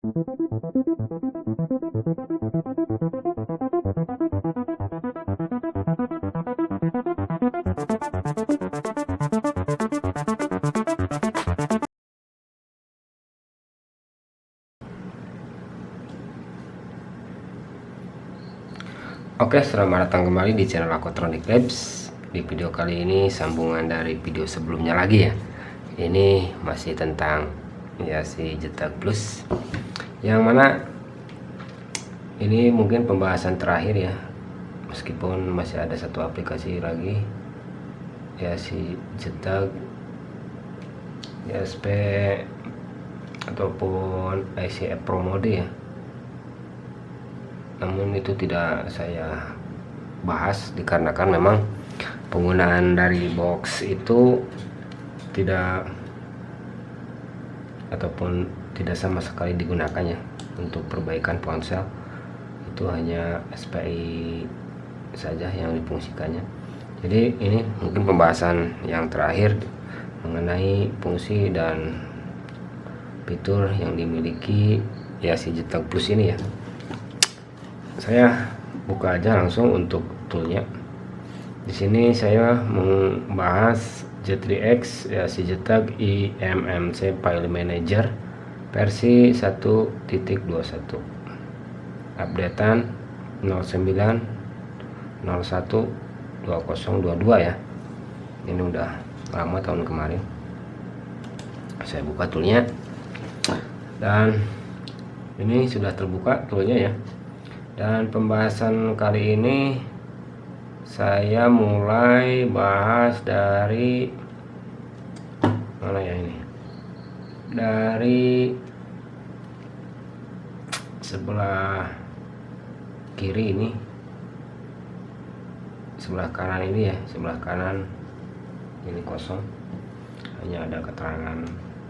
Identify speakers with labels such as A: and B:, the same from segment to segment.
A: Oke, selamat datang kembali di channel Aquatronic Labs. Di video kali ini sambungan dari video sebelumnya lagi ya. Ini masih tentang ya si Jetag Plus, yang mana ini mungkin pembahasan terakhir ya, meskipun masih ada satu aplikasi lagi ya, si Jetag SP ataupun ICF Pro Mode ya. Namun itu tidak saya bahas dikarenakan memang penggunaan dari box itu tidak ataupun tidak sama sekali digunakannya untuk perbaikan ponsel. Itu hanya SPI saja yang difungsikannya. Jadi ini mungkin pembahasan yang terakhir mengenai fungsi dan fitur yang dimiliki ya si Jetag Plus ini ya. Saya buka aja langsung untuk toolnya. Di sini saya membahas J3X ya, si Jetag IMMC File Manager versi 1.21, updatean 09/01/2022 ya. Ini udah lama, tahun kemarin. Saya buka toolnya dan ini sudah terbuka toolnya ya. Dan pembahasan kali ini saya mulai bahas dari mana ya, ini dari sebelah kiri ini, sebelah kanan ini ya, sebelah kanan ini kosong, hanya ada keterangan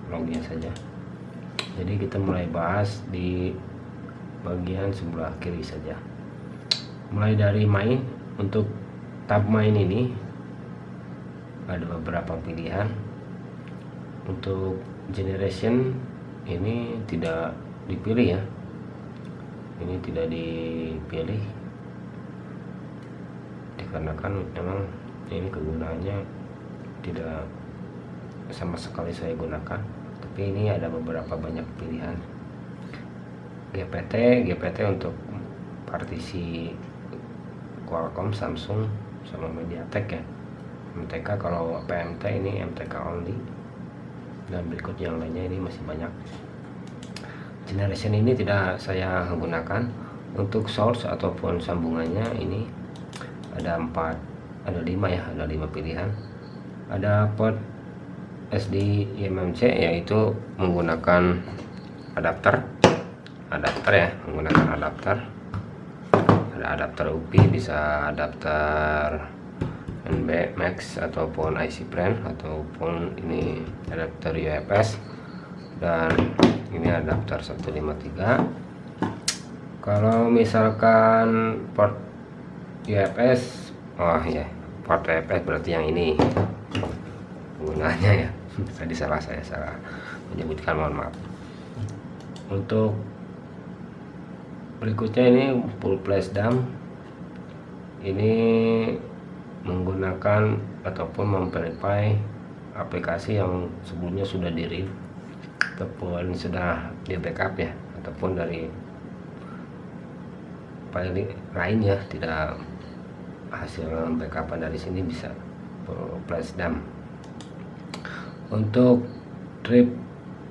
A: lognya saja. Jadi kita mulai bahas di bagian sebelah kiri saja, mulai dari main. Untuk tab main ini ada beberapa pilihan. Untuk generation ini tidak dipilih ya, ini tidak dipilih dikarenakan memang ini kegunaannya tidak sama sekali saya gunakan. Tapi ini ada beberapa banyak pilihan. GPT untuk partisi Qualcomm, Samsung sama MediaTek ya. MTK kalau PMT ini MTK only, dan berikut yang lainnya ini masih banyak. Generation ini tidak saya gunakan. Untuk source ataupun sambungannya ini ada 5 ya, ada 5 pilihan. Ada port SD eMMC, yaitu menggunakan adapter ya, menggunakan adapter. Ada adapter UPI, bisa adapter NB Max ataupun IC Brand, ataupun ini adapter UFS, dan ini adapter 153. Kalau misalkan port UFS, oh ya, port UFS berarti yang ini gunanya ya. Tadi saya salah menyebutkan, mohon maaf. Untuk berikutnya ini full flash dump, ini menggunakan ataupun memverify aplikasi yang sebelumnya sudah di review ataupun sudah di backup ya, ataupun dari file lain ya, tidak hasil backupan dari sini, bisa full flash dump. Untuk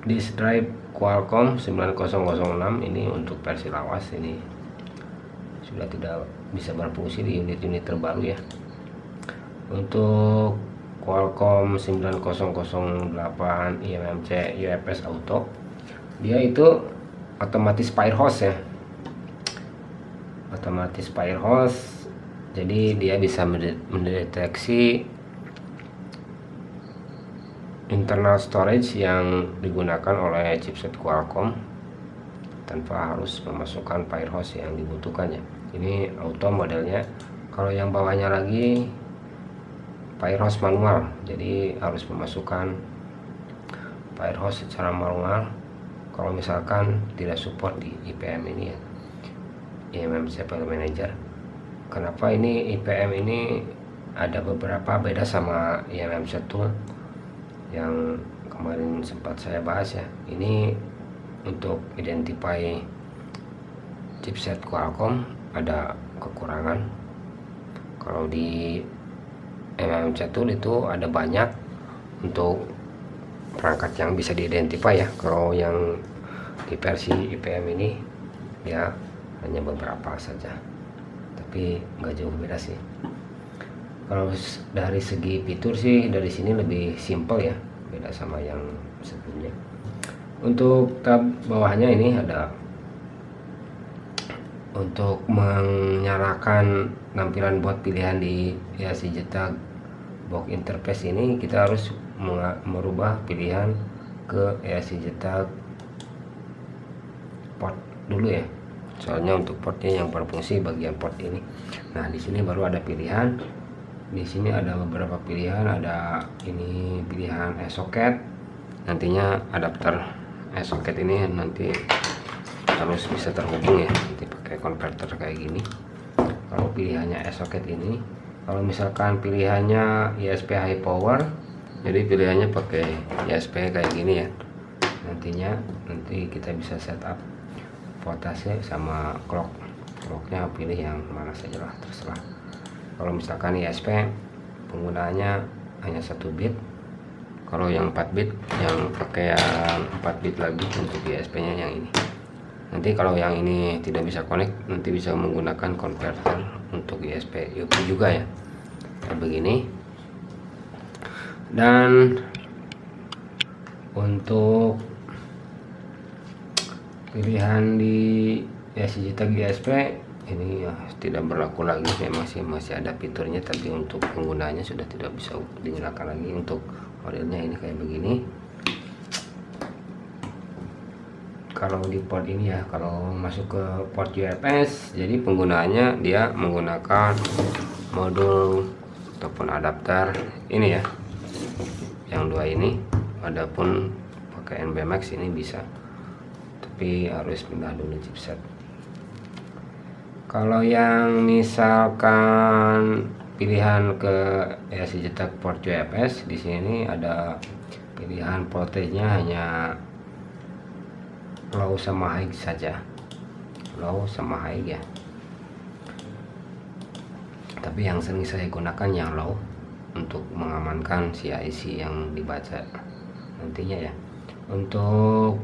A: disk drive Qualcomm 9006 ini untuk versi lawas, ini sudah tidak bisa berfungsi di unit-unit terbaru ya. Untuk Qualcomm 9008 IMMC UFS Auto, dia itu otomatis firehose ya, otomatis firehose. Jadi dia bisa mendeteksi internal storage yang digunakan oleh chipset Qualcomm tanpa harus memasukkan firehose yang dibutuhkannya. Ini auto modelnya. Kalau yang bawahnya lagi firehose manual, jadi harus memasukkan firehose secara manual. kalau misalkan tidak support di IPM ini ya, eMMC File Manager. Kenapa ini IPM ini ada beberapa beda sama eMMC Tool yang kemarin sempat saya bahas ya. Ini untuk identify chipset Qualcomm ada kekurangan. Kalau di eMMC Tool itu ada banyak untuk perangkat yang bisa diidentifikasi ya. Kalau yang di versi IPM ini ya hanya beberapa saja, tapi nggak jauh beda sih. Kalau dari segi fitur sih dari sini lebih simple ya, beda sama yang sebelumnya. Untuk tab bawahnya ini ada untuk menyalakan tampilan buat pilihan di EAC Jeta box interface. Ini kita harus merubah pilihan ke EAC Jeta port dulu ya, soalnya untuk portnya yang berfungsi bagian port ini. Nah di sini baru ada pilihan, di sini ada beberapa pilihan, ada ini pilihan e-socket. Nantinya adapter e-socket ini nanti harus bisa terhubung ya, nanti pakai konverter kayak gini. Kalau pilihannya e-socket ini, kalau misalkan pilihannya ISP high power, jadi pilihannya pakai ISP kayak gini ya. Nanti kita bisa setup voltase sama clocknya pilih yang mana saja lah, terserah. Kalau misalkan ISP penggunaannya hanya 1 bit, kalau yang 4 bit yang pakai yang 4 bit lagi untuk ISP nya yang ini. Nanti kalau yang ini tidak bisa connect, nanti bisa menggunakan converter untuk ISP UP juga ya, kayak begini. Dan untuk pilihan di EAC Jeta GSP ini ya tidak berlaku lagi, masih ada fiturnya, tapi untuk penggunanya sudah tidak bisa digunakan lagi. Untuk modelnya ini kayak begini. Kalau di port ini ya, kalau masuk ke port UFS, jadi penggunaannya dia menggunakan modul ataupun adapter ini ya, yang dua ini. Adapun pakai NBMX ini bisa, tapi harus pindah dulu chipset. Kalau yang misalkan pilihan ke EAC Jeta port UFS, di sini ada pilihan voltage-nya hanya low sama high saja, low sama high ya. Tapi yang sering saya gunakan yang low untuk mengamankan si IC yang dibaca nantinya ya. Untuk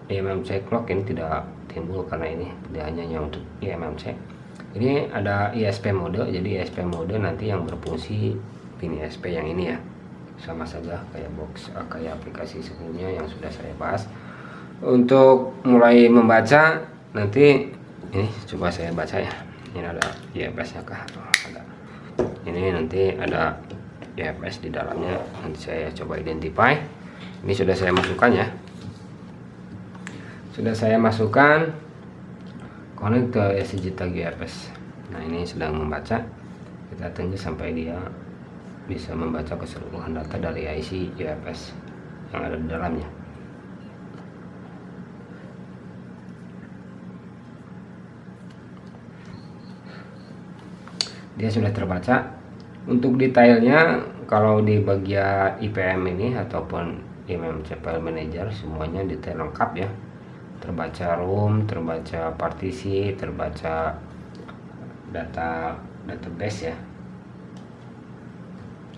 A: eMMC clock ini tidak timbul karena ini pilihannya untuk eMMC. Ini ada ISP mode, jadi ISP mode nanti yang berfungsi pin ISP yang ini ya, sama saja kayak box kayak aplikasi sebelumnya yang sudah saya bahas. Untuk mulai membaca nanti ini coba saya baca ya, ini ada IFS nya kah? Ada. Ini nanti ada IFS di dalamnya, nanti saya coba identify. Ini sudah saya masukkan ya, sudah saya masukkan connect ke EAC Jeta GFS. Nah ini sedang membaca, kita tunggu sampai dia bisa membaca keseluruhan data dari IC GFS yang ada di dalamnya. Dia sudah terbaca. Untuk detailnya kalau di bagian IPM ini ataupun eMMC File Manager semuanya detail lengkap ya, terbaca room, terbaca partisi, terbaca database ya,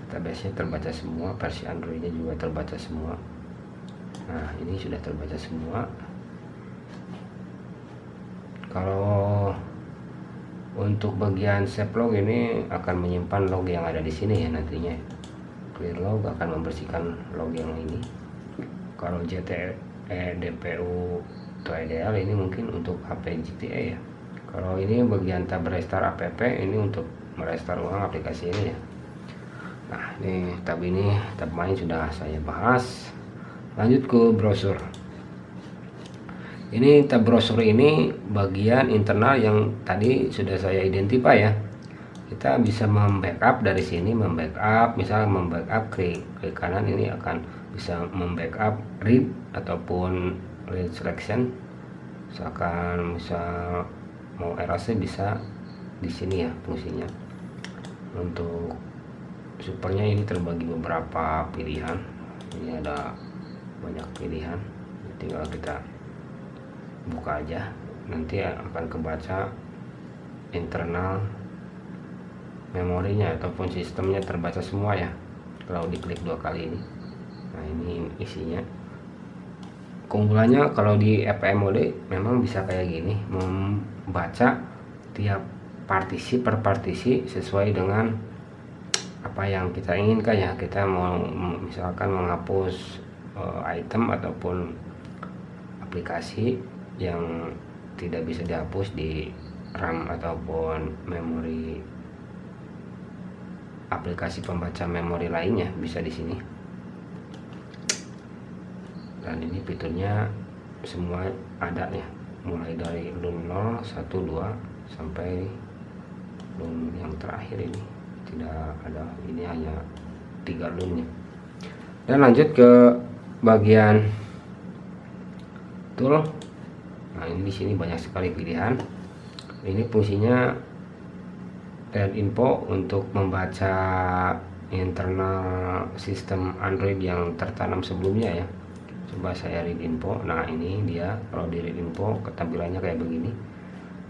A: database nya terbaca semua, versi Androidnya juga terbaca semua. Nah ini sudah terbaca semua. Kalau untuk bagian save log ini akan menyimpan log yang ada di sini ya nantinya. Clear log akan membersihkan log yang ini. Kalau JTE DPU atau ideal ini mungkin untuk HP GTA ya. Kalau ini bagian tab restart app ini untuk merestart ulang aplikasi ini ya. Nah ini tab main sudah saya bahas. Lanjut ke browser. Ini tab browser ini bagian internal yang tadi sudah saya identify ya. Kita bisa membackup dari sini, misalnya membackup klik kanan ini akan bisa membackup RIP ataupun lead selection. Misalkan misal mau erase bisa di sini ya fungsinya. Untuk supernya ini terbagi beberapa pilihan, ini ada banyak pilihan, tinggal kita buka aja, nanti akan kebaca internal memorinya ataupun sistemnya terbaca semua ya kalau diklik 2 kali ini. Nah ini isinya. Keunggulannya kalau di FPM mode memang bisa kayak gini, membaca tiap partisi per partisi sesuai dengan apa yang kita inginkan ya. Kita mau misalkan menghapus item ataupun aplikasi yang tidak bisa dihapus di RAM ataupun memori aplikasi pembaca memori lainnya, bisa di sini. Dan ini fiturnya semua ada ya, mulai dari LUN 0, 1, 2 sampai LUN yang terakhir ini tidak ada, ini hanya 3 LUN nya. Dan lanjut ke bagian tool. Nah ini di sini banyak sekali pilihan. Ini fungsinya dan info untuk membaca internal sistem Android yang tertanam sebelumnya ya. Coba saya read info. Nah ini dia, kalau di read info ketampilannya kayak begini.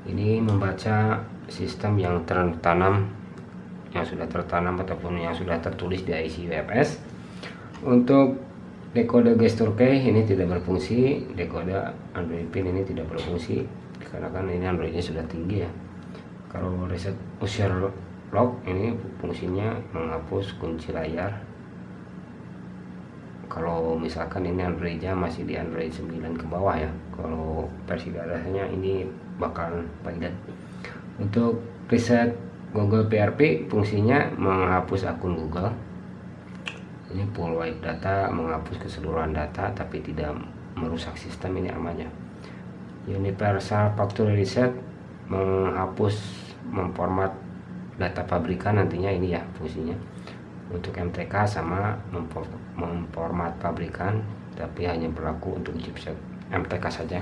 A: Ini membaca sistem yang tertanam, yang sudah tertanam ataupun yang sudah tertulis di IC UFS. Untuk dekode gesture key ini tidak berfungsi, dekode Android pin ini tidak berfungsi karena kan ini Androidnya sudah tinggi ya. Kalau reset user lock ini fungsinya menghapus kunci layar. Kalau misalkan ini Androidnya masih di Android 9 ke bawah ya, kalau versi dasarnya ini bakal padat. Untuk reset Google PRP fungsinya menghapus akun Google. Ini full wipe data, menghapus keseluruhan data tapi tidak merusak sistem, ini amannya. Universal Factory Reset menghapus, memformat data pabrikan nantinya, ini ya fungsinya. Untuk MTK sama memformat pabrikan, tapi hanya berlaku untuk chipset MTK saja.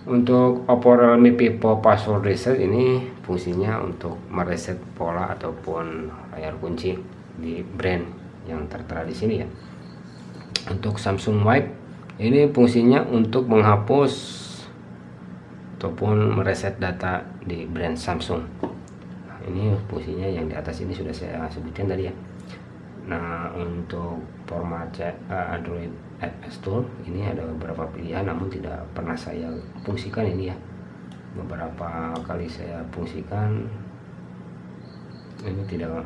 A: Untuk Overwhelming Pipo Password Reset ini fungsinya untuk mereset pola ataupun layar kunci di brand yang tertera di sini ya. Untuk Samsung Wipe ini fungsinya untuk menghapus ataupun mereset data di brand Samsung. Nah, ini fungsinya yang di atas ini sudah saya sebutkan tadi ya. Nah untuk format Android FS Tool ini ada beberapa pilihan, namun tidak pernah saya fungsikan ini ya. Beberapa kali saya fungsikan ini tidak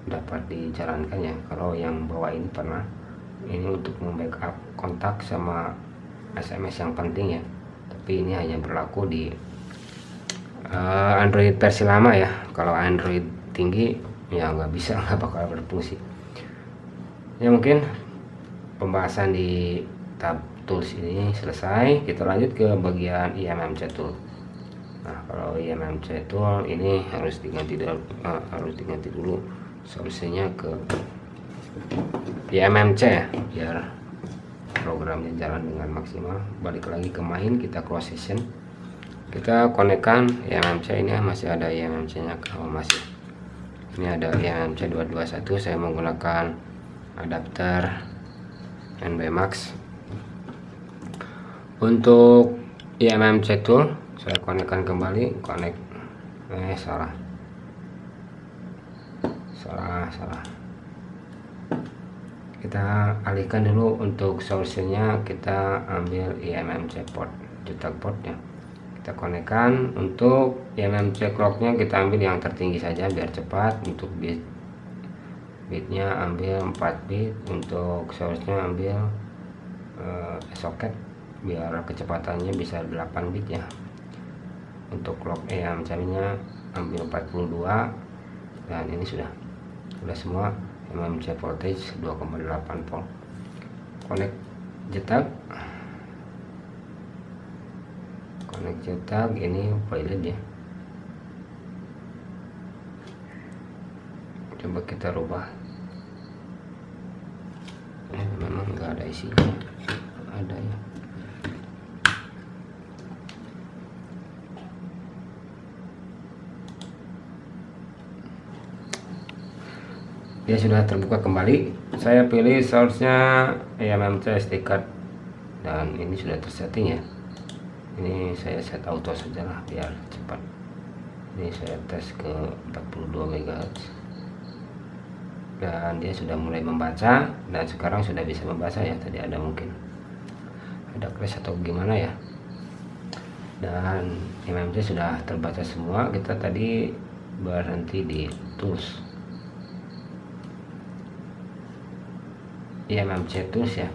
A: dapat dijalankan ya. Kalau yang bawah ini pernah, ini untuk membackup kontak sama SMS yang penting ya, tapi ini hanya berlaku di Android versi lama ya. Kalau Android tinggi ya nggak bisa, nggak bakal berfungsi ya. Mungkin pembahasan di tab tools ini selesai. Kita lanjut ke bagian IMMC tool. Nah kalau IMMC tool ini harus diganti dulu solusinya ke IMMC ya, biar programnya jalan dengan maksimal. Balik lagi ke main, kita close session, kita konekkan IMMC. Ini masih ada IMMC nya, kalau masih ini ada IMMC 221. Saya menggunakan adapter NBMax. Untuk IMMC tool saya konekkan kembali, salah. Kita alihkan dulu. Untuk source-nya kita ambil IMMC port, cetak portnya kita konekkan. Untuk IMMC clock-nya kita ambil yang tertinggi saja biar cepat. Untuk bitnya ambil 4 bit, untuk source-nya ambil socket biar kecepatannya bisa 8 bit ya. Untuk clock IMMC-nya ambil 42, dan ini sudah semua. IMMC voltage 2,8 volt. Connect cetak ini pilot ya. Coba kita rubah. Memang nggak ada isinya, ada ya. dia sudah terbuka kembali. Saya pilih source-nya eMMC SD card dan ini sudah tersetting ya. Ini saya set auto saja lah biar cepat. Ini saya tes ke 42 MHz dan dia sudah mulai membaca, dan sekarang sudah bisa membaca ya. Tadi ada mungkin ada crash atau gimana ya, dan eMMC sudah terbaca semua. Kita tadi berhenti di tools eMMC tools ya,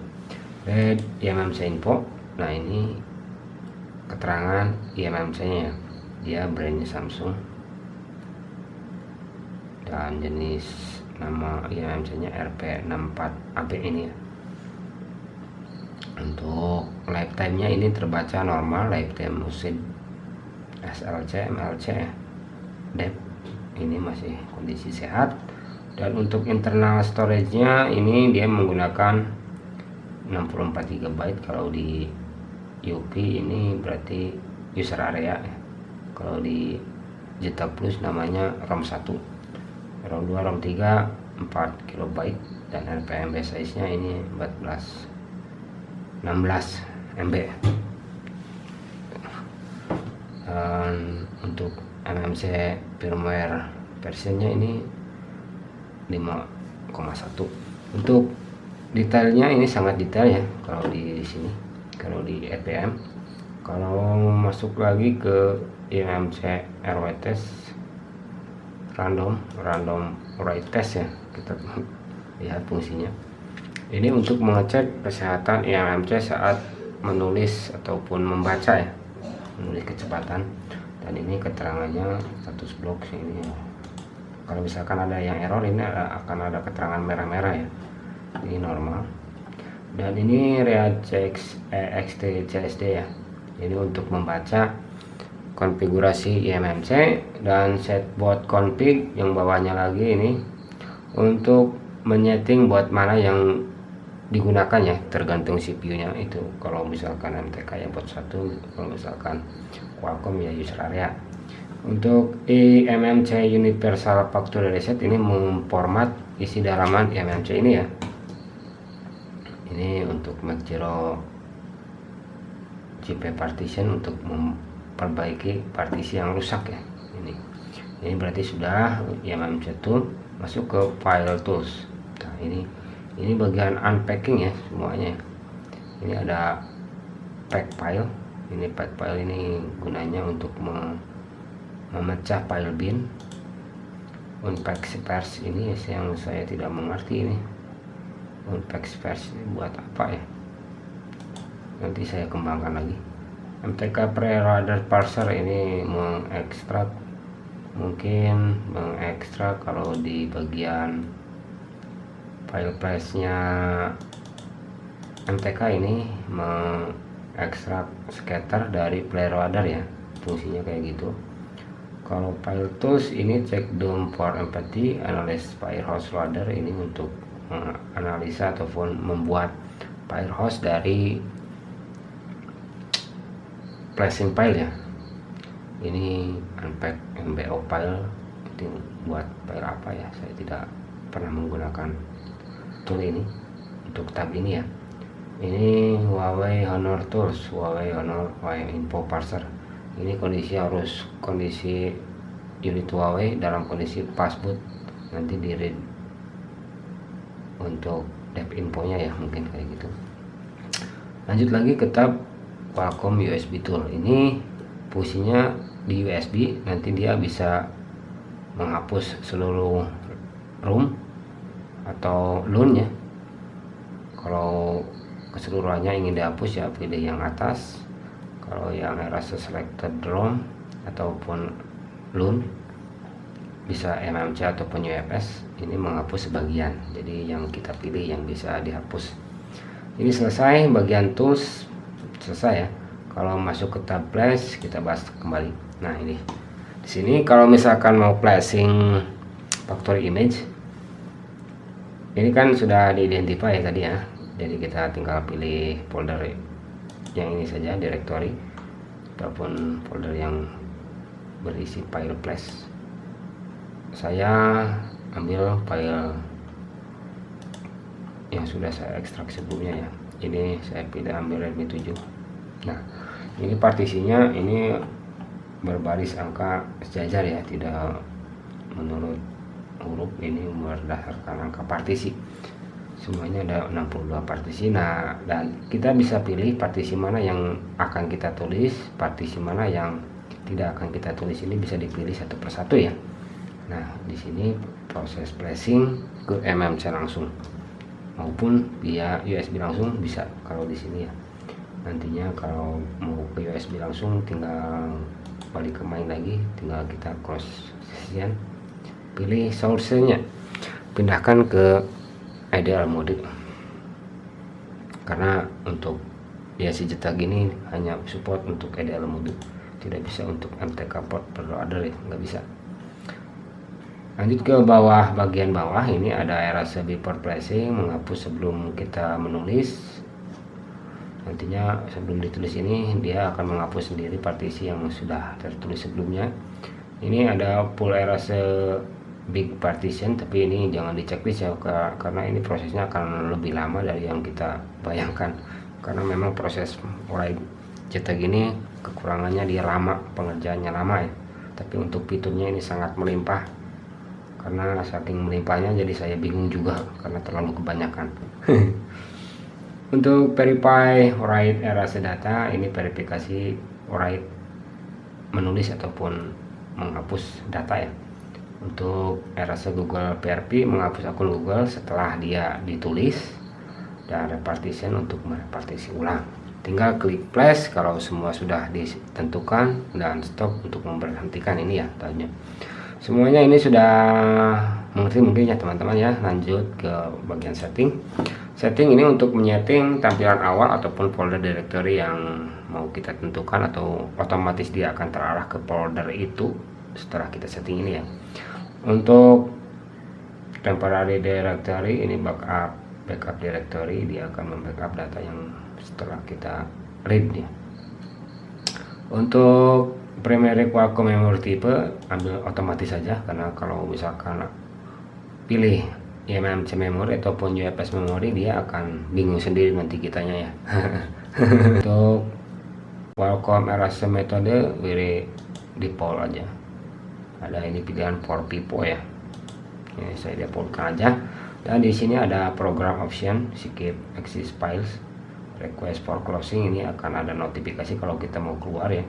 A: read eMMC info. Nah ini keterangan eMMC nya, dia brandnya Samsung dan jenis nama eMMC nya RP64AB ini ya. Untuk lifetime nya ini terbaca normal, lifetime musim SLC MLC ya, depth ini masih kondisi sehat. Dan untuk internal storage nya ini dia menggunakan 64 GB. Kalau di UP ini berarti user area ya. Kalau di Zeta Plus namanya ROM 1, ROM 2, ROM 3 4 KB, dan RPMB size nya ini 16 MB. Dan untuk eMMC firmware versionnya ini 5,1. Untuk detailnya ini sangat detail ya kalau di sini. Kalau di RPM, kalau masuk lagi ke eMMC RW test, random write test ya, kita lihat fungsinya. Ini untuk mengecek kesehatan eMMC saat menulis ataupun membaca ya, menulis kecepatan. Dan ini keterangannya status blok ini. Kalau misalkan ada yang error, ini akan ada keterangan merah-merah ya. Ini normal. Dan ini Reachex EXT CSD ya. Ini untuk membaca konfigurasi eMMC, dan set boot config yang bawahnya lagi ini untuk menyeting buat mana yang digunakan ya, tergantung CPU-nya itu. Kalau misalkan MTK ya buat 1, kalau misalkan Qualcomm ya user area. Untuk eMMC Universal Factory Reset ini memformat isi dalaman eMMC ini ya. Ini untuk Mac Zero GP partition untuk memperbaiki partisi yang rusak ya. Ini berarti sudah eMMC tool masuk ke file tools. Nah ini bagian unpacking ya semuanya. Ini ada pack file. Ini pack file ini gunanya untuk memecah file bin. Unpack spares ini yang saya tidak mengerti ini. Unpack spares ini buat apa ya? Nanti saya kembangkan lagi. MTK preloader parser ini mengekstrak, mungkin mengekstrak kalau di bagian file flash-nya MTK ini mengekstrak scatter dari preloader ya, fungsinya kayak gitu. Kalau file tools ini cek dump for empathy, analyze firehose loader ini untuk menganalisa ataupun membuat firehose dari flashing file ya. Ini unpack MBO file itu buat file apa ya, saya tidak pernah menggunakan tool ini untuk tab ini ya. Ini Huawei Honor Tools, Huawei Honor Info Parser. Ini kondisi unit Huawei dalam kondisi passboot, nanti di read untuk dev infonya ya, mungkin kayak gitu. Lanjut lagi ke tab Qualcomm USB tool. Ini fungsinya di USB, nanti dia bisa menghapus seluruh ROM atau LUN ya. Kalau keseluruhannya ingin dihapus ya pilih yang atas. Kalau yang erase selected ROM ataupun LUN bisa eMMC ataupun UFS, ini menghapus sebagian. Jadi yang kita pilih yang bisa dihapus. Ini selesai bagian tools, selesai ya. Kalau masuk ke tab flash kita bahas kembali. Nah ini di sini kalau misalkan mau flashing factory image, ini kan sudah diidentify ya tadi ya. Jadi kita tinggal pilih folder yang ini saja, directory ataupun folder yang berisi file flash. Saya ambil file yang sudah saya ekstrak sebelumnya ya. Ini saya pilih ambil Redmi 7. Nah, ini partisinya ini berbaris angka sejajar ya, tidak menurut huruf, ini berdasarkan angka partisi. Semuanya ada 62 partisi. Nah, dan kita bisa pilih partisi mana yang akan kita tulis, partisi mana yang tidak akan kita tulis. Ini bisa dipilih satu persatu ya. Nah, di sini proses flashing ke MMC langsung maupun via USB langsung bisa kalau di sini ya. Nantinya kalau mau ke USB langsung tinggal balik ke main lagi, tinggal kita close session, pilih source-nya, pindahkan ke ideal mode, karena untuk ya si cetak gini hanya support untuk ideal mode, tidak bisa untuk MTK port preloader ya, nggak bisa. Lanjut ke bawah, bagian bawah ini ada erase before flashing, menghapus sebelum kita menulis. Nantinya sebelum ditulis ini dia akan menghapus sendiri partisi yang sudah tertulis sebelumnya. Ini ada full erase big partition, tapi ini jangan diceklis ya, karena ini prosesnya akan lebih lama dari yang kita bayangkan, karena memang proses mulai cetak gini kekurangannya dia lama, pengerjaannya lama ya. Tapi untuk fiturnya ini sangat melimpah, karena saking melimpahnya jadi saya bingung juga karena terlalu kebanyakan. Untuk verify write erase data, ini verifikasi write menulis ataupun menghapus data ya. Untuk erase Google PRP, menghapus akun Google setelah dia ditulis, dan repartition untuk merepartisi ulang. Tinggal klik flash kalau semua sudah ditentukan, dan stop untuk memberhentikan ini ya tanya. Semuanya ini sudah mengerti mungkin ya teman-teman ya. Lanjut ke bagian setting. Setting ini untuk menyeting tampilan awal ataupun folder directory yang mau kita tentukan, atau otomatis dia akan terarah ke folder itu setelah kita setting ini ya. Untuk temporary directory ini backup directory, dia akan membackup data yang setelah kita read ya. Untuk primary Qualcomm memory type ambil otomatis saja, karena kalau misalkan pilih eMMC memory ataupun UFS memory dia akan bingung sendiri nanti kitanya ya. Untuk Qualcomm erase metode pilih default aja. Ada ini pilihan for pipo ya. Ini saya defaultkan aja. Dan di sini ada program option, skip exit files, request for closing, ini akan ada notifikasi kalau kita mau keluar ya.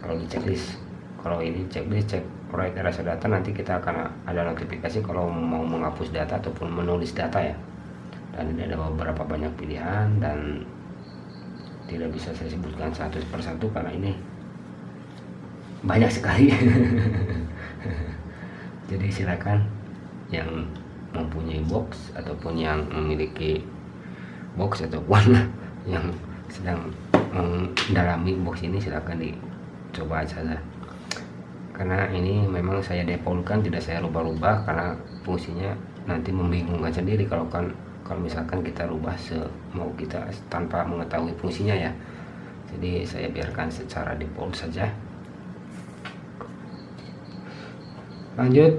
A: Kalau di checklist, kalau ini checklist cek write erase data, nanti kita akan ada notifikasi kalau mau menghapus data ataupun menulis data ya. Dan ini ada beberapa banyak pilihan dan tidak bisa saya sebutkan satu persatu karena ini banyak sekali. Jadi silakan yang mempunyai box ataupun yang memiliki box ataupun yang sedang mendalami box ini, silakan dicoba saja. Karena ini memang saya defaultkan, tidak saya rubah-rubah karena fungsinya nanti membingungkan sendiri kalau misalkan kita rubah semau kita tanpa mengetahui fungsinya ya. Jadi saya biarkan secara default saja. Lanjut,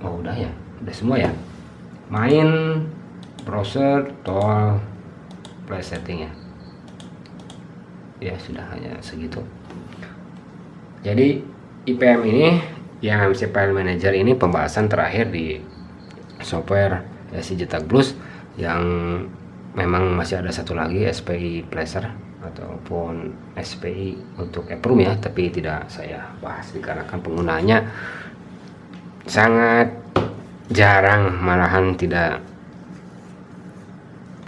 A: udah ya, udah semua ya. Main, browser, tool, play setting ya. Ya sudah, hanya segitu. Jadi IPM ini yang MC File Manager ini pembahasan terakhir di software SI Jetak Plus, yang memang masih ada satu lagi SPI Placer ataupun SPI untuk Eprom ya, tapi tidak saya bahas dikarenakan penggunanya sangat jarang, malahan tidak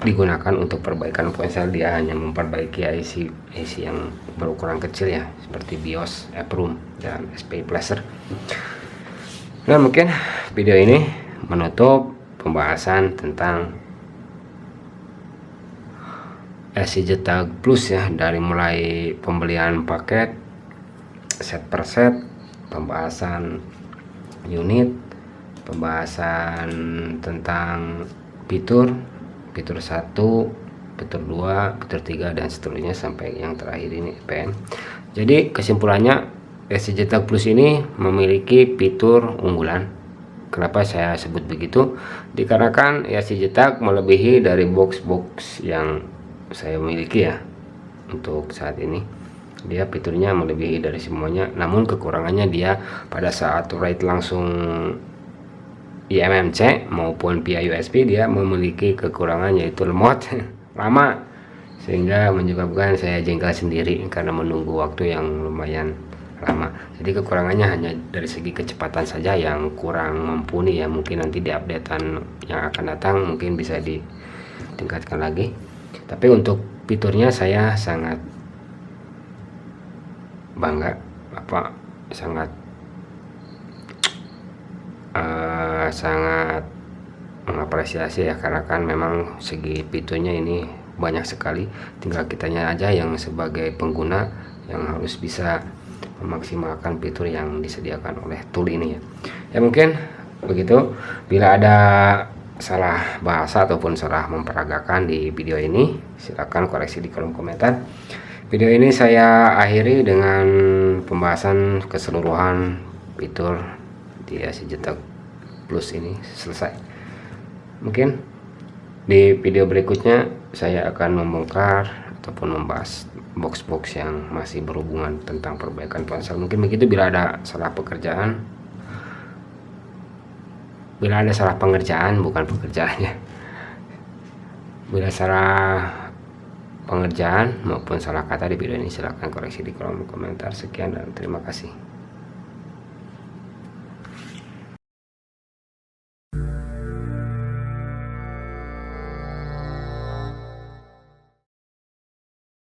A: digunakan untuk perbaikan ponsel. Dia hanya memperbaiki IC yang berukuran kecil ya, seperti BIOS, Eprom, dan SPI Placer. Nah, mungkin video ini menutup pembahasan tentang SI Jetak Plus ya, dari mulai pembelian paket, set per set, pembahasan unit, pembahasan tentang fitur 1, fitur 2, fitur 3, dan seterusnya sampai yang terakhir ini PN. Jadi kesimpulannya SI Jetak Plus ini memiliki fitur unggulan Kenapa saya sebut begitu? Dikarenakan ya si Jetak melebihi dari box-box yang saya miliki ya untuk saat ini. Dia fiturnya melebihi dari semuanya, namun kekurangannya dia pada saat write langsung eMMC maupun via USB dia memiliki kekurangan yaitu lemot lama, sehingga menyebabkan saya jengkel sendiri karena menunggu waktu yang lumayan lama. Jadi kekurangannya hanya dari segi kecepatan saja yang kurang mumpuni ya. Mungkin nanti di updatean yang akan datang mungkin bisa ditingkatkan lagi. Tapi untuk fiturnya saya sangat bangga, sangat mengapresiasi ya, karena kan memang segi fiturnya ini banyak sekali. Tinggal kitanya aja yang sebagai pengguna yang harus bisa memaksimalkan fitur yang disediakan oleh tool ini ya. Ya mungkin begitu. Bila ada salah bahasa ataupun salah memperagakan di video ini, silakan koreksi di kolom komentar. Video ini saya akhiri dengan pembahasan keseluruhan fitur di AC Jetak Plus ini selesai. Mungkin di video berikutnya saya akan membongkar ataupun membahas box-box yang masih berhubungan tentang perbaikan ponsel. Mungkin begitu. Bila ada salah pengerjaan bukan pekerjaannya, bila salah pengerjaan maupun salah kata di video ini, silahkan koreksi di kolom komentar. Sekian dan terima kasih.